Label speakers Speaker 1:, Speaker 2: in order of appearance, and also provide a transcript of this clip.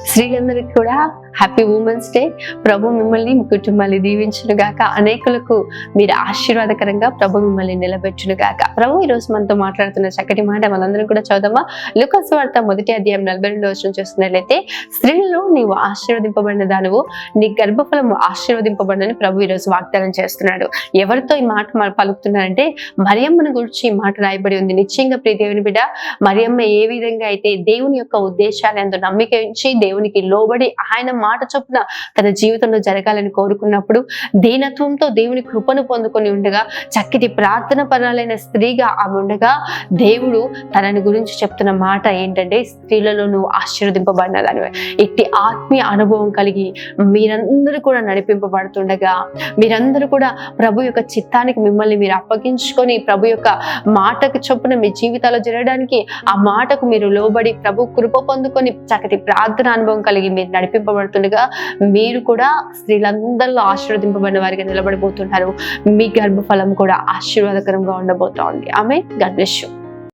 Speaker 1: స్త్రీలందరికీ కూడా happy women's day. ప్రభు మిమ్మల్ని మీ కుటుంబాన్ని దీవించును గాక. అనేకులకు మీరు ఆశీర్వాదకరంగా ప్రభు మిమ్మల్ని నిలబెట్టును గాక. ప్రభు ఈ రోజు మనతో మాట్లాడుతున్న చక్కటి మాట మనందరం కూడా చదువుదామా. లూకా సువార్త 1:42 చూస్తున్నట్లయితే, స్త్రీలలో నీవు ఆశీర్వదింపబడిన దానివు, నీ గర్భఫలము ఆశీర్వదింపబడినని ప్రభు ఈ రోజు వాగ్దానం చేస్తున్నాడు. ఎవరితో ఈ మాట పలుకుతున్నారంటే, మరియమ్మను గురించి ఈ మాట రాయబడి ఉంది. నిశ్చయంగా ప్రియ దేవుని బిడ్డ, మరియమ్మ ఏ విధంగా అయితే దేవుని యొక్క ఉద్దేశాలు ఎంతో నమ్మిక ఉంచి దేవునికి లోబడి ఆయన మాట చొప్పున తన జీవితంలో జరగాలని కోరుకున్నప్పుడు, దీనత్వంతో దేవుని కృపను పొందుకొని ఉండగా, చక్కటి ప్రార్థన పరాలైన స్త్రీగా ఆమె ఉండగా, దేవుడు తనని గురించి చెప్తున్న మాట ఏంటంటే, స్త్రీలలో నువ్వు ఆశీర్వదింపబడినదానివే. ఇట్టి ఆత్మీయ అనుభవం కలిగి మీరందరూ కూడా నడిపింపబడుతుండగా, మీరందరూ కూడా ప్రభు యొక్క చిత్తానికి మిమ్మల్ని మీరు అప్పగించుకొని, ప్రభు యొక్క మాటకు చొప్పున మీ జీవితాల్లో జరగడానికి, ఆ మాటకు మీరు లోబడి ప్రభు కృప పొందుకొని చక్కటి ప్రార్థన అనుభవం కలిగి మీరు నడిపింపబడుతుండగా, మీరు కూడా స్త్రీలందరిలో ఆశీర్వదింపబడిన వారిగా నిలబడిపోతున్నారు. మీ గర్భఫలం కూడా ఆశీర్వాదకరంగా ఉండబోతోంది. ఆమె గాడ్ బ్లెస్ యు.